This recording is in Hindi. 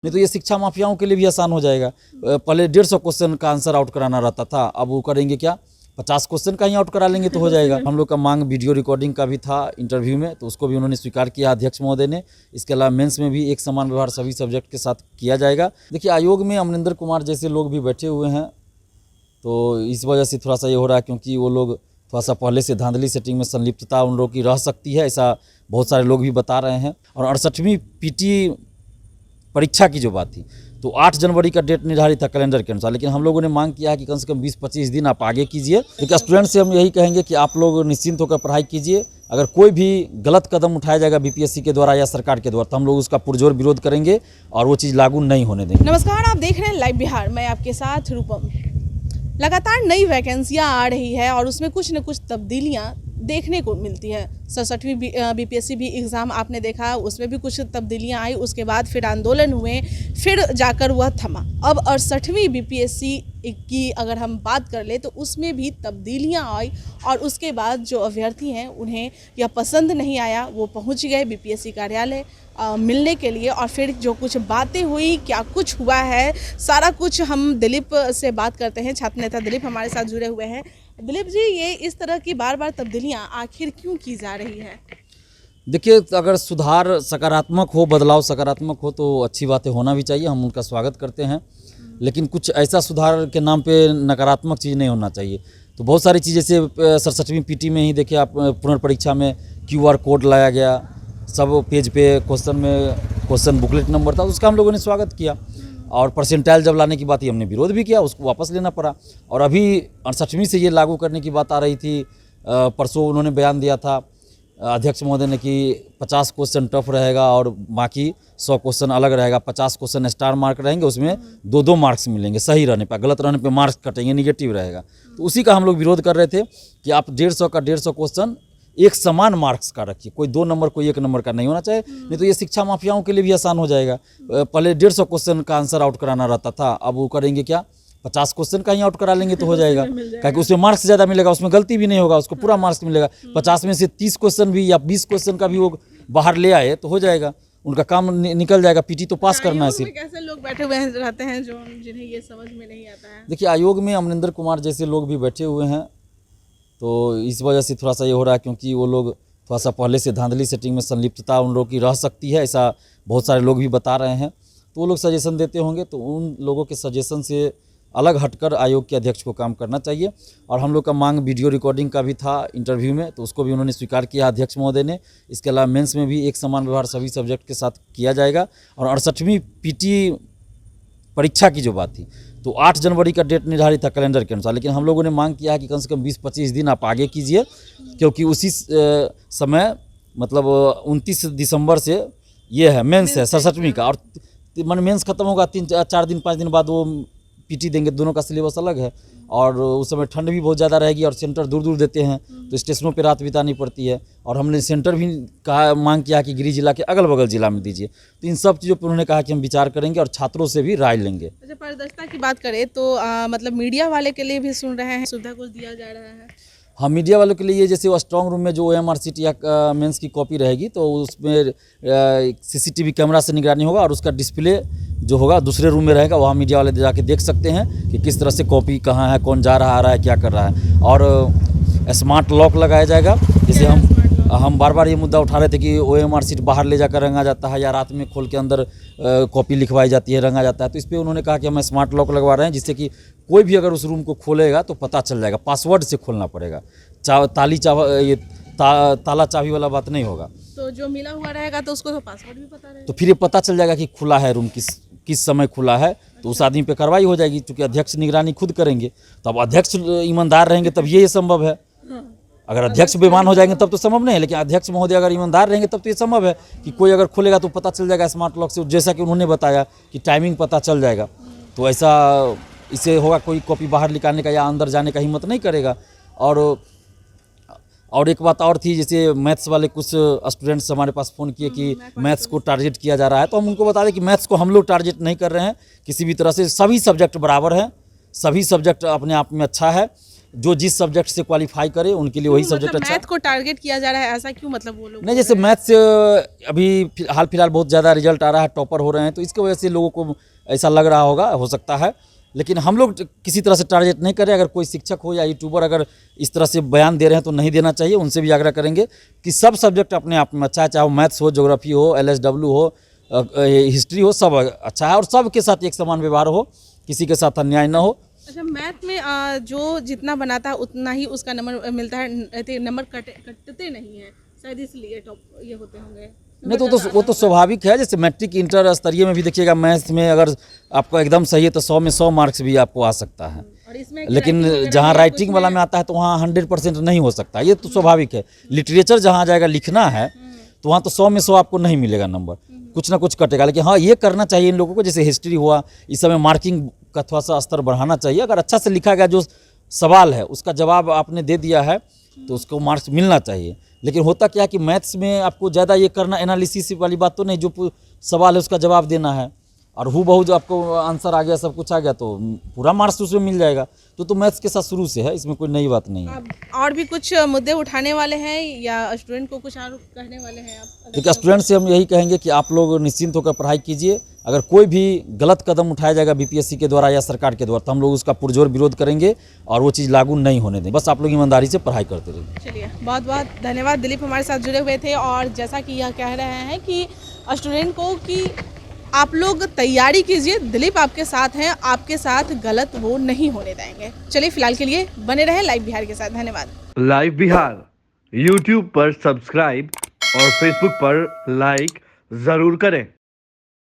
नहीं तो ये शिक्षा माफियाओं के लिए भी आसान हो जाएगा। पहले 150 क्वेश्चन का आंसर आउट कराना रहता था, अब वो करेंगे क्या, 50 क्वेश्चन का ही आउट करा लेंगे तो हो जाएगा। हम लोग का मांग वीडियो रिकॉर्डिंग का भी था इंटरव्यू में, तो उसको भी उन्होंने स्वीकार किया अध्यक्ष महोदय ने। इसके अलावा मेंस में भी एक समान व्यवहार सभी सब्जेक्ट के साथ किया जाएगा। देखिए, आयोग में अमरिंदर कुमार जैसे लोग भी बैठे हुए हैं, तो इस वजह से थोड़ा सा ये हो रहा है, क्योंकि वो लोग थोड़ा सा पहले से धांधली सेटिंग में संलिप्तता उन लोगों की रह सकती है, ऐसा बहुत सारे लोग भी बता रहे हैं। और 68वीं पीटी परीक्षा की जो बात थी, तो 8 जनवरी का डेट निर्धारित था कैलेंडर के अनुसार, लेकिन हम लोगों ने मांग किया है कि कम से कम 20-25 दिन आप आगे कीजिए। क्योंकि स्टूडेंट से हम यही कहेंगे कि आप लोग निश्चिंत होकर पढ़ाई कीजिए। अगर कोई भी गलत कदम उठाया जाएगा बीपीएससी के द्वारा या सरकार के द्वारा, तो हम लोग उसका पुरजोर विरोध करेंगे और वो चीज़ लागू नहीं होने देंगे। नमस्कार, आप देख रहे हैं लाइव बिहार, मैं आपके साथ रूपम। लगातार नई वैकेंसियां आ रही है और उसमें कुछ न कुछ तब्दीलियां देखने को मिलती है। 67वीं बीपीएससी भी एग्ज़ाम आपने देखा, उसमें भी कुछ तब्दीलियां आई, उसके बाद फिर आंदोलन हुए, फिर जाकर वह थमा। अब 68वीं बीपीएससी की अगर हम बात कर ले तो उसमें भी तब्दीलियां आई और उसके बाद जो अभ्यर्थी हैं उन्हें यह पसंद नहीं आया, वो पहुंच गए बीपीएससी कार्यालय मिलने के लिए। और फिर जो कुछ बातें हुई, क्या कुछ हुआ है, सारा कुछ हम दिलीप से बात करते हैं। छात्र नेता दिलीप हमारे साथ जुड़े हुए हैं। दिलीप जी, ये इस तरह की बार बार तब्दीलियां आखिर क्यों की जा रही है? देखिए, अगर सुधार सकारात्मक हो, बदलाव सकारात्मक हो तो अच्छी बातें होना भी चाहिए, हम उनका स्वागत करते हैं। लेकिन कुछ ऐसा सुधार के नाम पे नकारात्मक चीज़ नहीं होना चाहिए। तो बहुत सारी चीज़, जैसे 67वीं पीटी में ही देखिए आप, पुनर्परीक्षा में QR कोड लाया गया, सब पेज पे क्वेश्चन बुकलेट नंबर था, उसका हम लोगों ने स्वागत किया। और परसेंटाइल जब लाने की बात ही हमने विरोध भी किया, उसको वापस लेना पड़ा। और अभी 68वीं से ये लागू करने की बात आ रही थी, परसों उन्होंने बयान दिया था अध्यक्ष महोदय ने कि 50 क्वेश्चन टफ रहेगा और बाकी 100 क्वेश्चन अलग रहेगा। 50 क्वेश्चन स्टार मार्क रहेंगे, उसमें 2-2 मार्क्स मिलेंगे सही रहने पर, गलत रहने पे मार्क्स कटेंगे, निगेटिव रहेगा। तो उसी का हम लोग विरोध कर रहे थे कि आप 150 का 150 क्वेश्चन एक समान मार्क्स का रखिए, कोई 2 नंबर कोई 1 नंबर का नहीं होना चाहिए। नहीं तो ये शिक्षा माफियाओं के लिए भी आसान हो जाएगा। पहले 150 क्वेश्चन का आंसर आउट कराना रहता था, अब वो करेंगे क्या, 50 क्वेश्चन का ही आउट करा लेंगे तो हो जाएगा। क्योंकि उसमें मार्क्स ज़्यादा मिलेगा, उसमें गलती भी नहीं होगा, उसको पूरा मार्क्स मिलेगा। 50 में से 30 क्वेश्चन भी या 20 क्वेश्चन का भी वो बाहर ले आए तो हो जाएगा, उनका काम निकल जाएगा। पीटी तो पास करना है सिर्फ। कैसे लोग बैठे हुए रहते हैं जो जिन्हें ये समझ में नहीं आता है? देखिए, आयोग में अमरिंदर कुमार जैसे लोग भी बैठे हुए हैं, तो इस वजह से थोड़ा सा ये हो रहा है, क्योंकि वो लोग थोड़ा सा पहले से धांधली सेटिंग में संलिप्तता उन लोगों की रह सकती है, ऐसा बहुत सारे लोग भी बता रहे हैं। तो वो लोग सजेशन देते होंगे, तो उन लोगों के सजेशन से अलग हटकर आयोग के अध्यक्ष को काम करना चाहिए। और हम लोग का मांग वीडियो रिकॉर्डिंग का भी था इंटरव्यू में, तो उसको भी उन्होंने स्वीकार किया अध्यक्ष महोदय ने। इसके अलावा मेंस में भी एक समान व्यवहार सभी सब्जेक्ट के साथ किया जाएगा। और 68वीं पीटी परीक्षा की जो बात थी, तो 8 जनवरी का डेट निर्धारित था कैलेंडर के अनुसार, लेकिन हम लोगों ने मांग किया है कि कम से कम 20-25 दिन आप आगे कीजिए। क्योंकि उसी समय मतलब 29 दिसंबर से ये है मेंस है 67वीं का, और मेंस खत्म होगा 3-4 दिन 5 दिन बाद वो पीटी देंगे। दोनों का सिलेबस अलग है और उस समय ठंड भी बहुत ज़्यादा रहेगी और सेंटर दूर दूर देते हैं, तो स्टेशनों पे रात बितानी पड़ती है। और हमने सेंटर भी कहा, मांग किया कि गृह जिला के अगल बगल जिला में दीजिए। तो इन सब चीज़ों पर उन्होंने कहा कि हम विचार करेंगे और छात्रों से भी राय लेंगे। अच्छा, पारदर्शिता की बात करें तो मतलब मीडिया वाले के लिए भी सुन रहे हैं, सुविधा कुछ दिया जा रहा है? हाँ, मीडिया वालों के लिए ये, जैसे वो स्ट्रॉन्ग रूम में जो OMR शीट या मेंस की कॉपी रहेगी, तो उसमें CCTV कैमरा से निगरानी होगा और उसका डिस्प्ले जो होगा दूसरे रूम में रहेगा, वहाँ मीडिया वाले जाके देख सकते हैं कि किस तरह से कॉपी कहाँ है, कौन जा रहा आ रहा है, क्या कर रहा है। और स्मार्ट लॉक लगाया जाएगा। जैसे हम बार बार ये मुद्दा उठा रहे थे कि OMR शीट बाहर ले जाकर रंगा जाता है या रात में खोल के अंदर कॉपी लिखवाई जाती है, रंगा जाता है। तो इस पर उन्होंने कहा कि हम स्मार्ट लॉक लगवा रहे हैं, जिससे कि कोई भी अगर उस रूम को खोलेगा तो पता चल जाएगा। पासवर्ड से खोलना पड़ेगा, ताला चाबी वाला बात नहीं होगा। तो जो मिला हुआ रहेगा तो उसको तो पासवर्ड भी पता रहेगा, तो फिर ये पता चल जाएगा कि खुला है रूम, किस समय खुला है, तो उस आदमी पे कार्रवाई हो जाएगी। क्योंकि अध्यक्ष निगरानी खुद करेंगे, तो अब अध्यक्ष ईमानदार रहेंगे तब ये संभव है। अगर अध्यक्ष बेईमान हो जाएंगे तब तो संभव नहीं है, लेकिन अध्यक्ष महोदय अगर ईमानदार रहेंगे तब तो ये संभव है कि कोई अगर खोलेगा तो पता चल जाएगा स्मार्ट लॉक से, जैसा कि उन्होंने बताया कि टाइमिंग पता चल जाएगा। तो ऐसा इससे होगा, कोई कॉपी बाहर निकालने का या अंदर जाने का हिम्मत नहीं करेगा। और एक बात और थी, जैसे मैथ्स वाले कुछ स्टूडेंट्स हमारे पास फ़ोन किए कि मैथ्स को टारगेट किया जा रहा है, तो हम उनको बता दें कि मैथ्स को हम लोग टारगेट नहीं कर रहे हैं किसी भी तरह से। सभी सब्जेक्ट बराबर हैं, सभी सब्जेक्ट अपने आप में अच्छा है। जो जिस सब्जेक्ट से क्वालिफाई करे उनके लिए वही सब्जेक्ट अच्छा है। मैथ को टारगेट किया जा रहा है, ऐसा क्यों, मतलब वो लोग नहीं, जैसे मैथ से अभी हाल फिलहाल बहुत ज़्यादा रिजल्ट आ रहा है, टॉपर हो रहे हैं, तो इसकी वजह से लोगों को ऐसा लग रहा होगा, हो सकता है। लेकिन हम लोग किसी तरह से टारगेट नहीं करें। अगर कोई शिक्षक हो या यूट्यूबर अगर इस तरह से बयान दे रहे हैं तो नहीं देना चाहिए। उनसे भी आग्रह करेंगे कि सब सब्जेक्ट अपने आप में अच्छा है, चाहे वो मैथ्स हो, ज्योग्राफी हो, LSW हो, हिस्ट्री हो, सब अच्छा है और सबके साथ एक समान व्यवहार हो, किसी के साथ अन्याय न हो। अच्छा, मैथ में जो जितना बनाता है उतना ही उसका नंबर मिलता है, नंबर कटते नहीं है शायद, इसलिए टॉप ये होते होंगे। नहीं तो वो तो स्वाभाविक है। जैसे मैट्रिक इंटर स्तरीय में भी देखिएगा, मैथ्स में अगर आपका एकदम सही है तो 100 में 100 मार्क्स भी आपको आ सकता है। और इसमें लेकिन जहाँ राइटिंग वाला में आता है तो वहाँ 100% नहीं हो सकता, ये तो स्वाभाविक है। लिटरेचर जहाँ जाएगा लिखना है तो वहाँ तो 100 में 100 आपको नहीं मिलेगा नंबर, कुछ ना कुछ कटेगा। लेकिन हाँ, ये करना चाहिए इन लोगों को, जैसे हिस्ट्री हुआ, इस समय मार्किंग का थोड़ा सा स्तर बढ़ाना चाहिए। अगर अच्छा से लिखा गया जो सवाल है उसका जवाब आपने दे दिया है तो उसको मार्क्स मिलना चाहिए। लेकिन होता क्या है कि मैथ्स में आपको ज़्यादा ये करना, एनालिसिस वाली बात तो नहीं, जो सवाल है उसका जवाब देना है और हूबहू जो आपको आंसर आ गया, सब कुछ आ गया तो पूरा मार्क्स उसमें मिल जाएगा। तो मैथ्स के साथ शुरू से है, इसमें कोई नई बात नहीं है। अब और भी कुछ मुद्दे उठाने वाले हैं या स्टूडेंट को कुछ और कहने वाले हैं आप? देखिए, स्टूडेंट से हम यही कहेंगे कि आप लोग निश्चिंत होकर पढ़ाई कीजिए। अगर कोई भी गलत कदम उठाया जाएगा BPSC के द्वारा या सरकार के द्वारा तो हम लोग उसका पुरजोर विरोध करेंगे और वो चीज़ लागू नहीं होने दें। बस आप लोग ईमानदारी से पढ़ाई करते रहिए। चलिए, बहुत बहुत धन्यवाद। दिलीप हमारे साथ जुड़े हुए थे और जैसा कि यह कह रहे हैं कि स्टूडेंट को कि आप लोग तैयारी कीजिए, दिलीप आपके साथ हैं, आपके साथ गलत वो नहीं होने देंगे। चलिए, फिलहाल के लिए बने रहें लाइव बिहार के साथ। धन्यवाद। लाइव बिहार YouTube पर सब्सक्राइब और Facebook पर लाइक जरूर करें।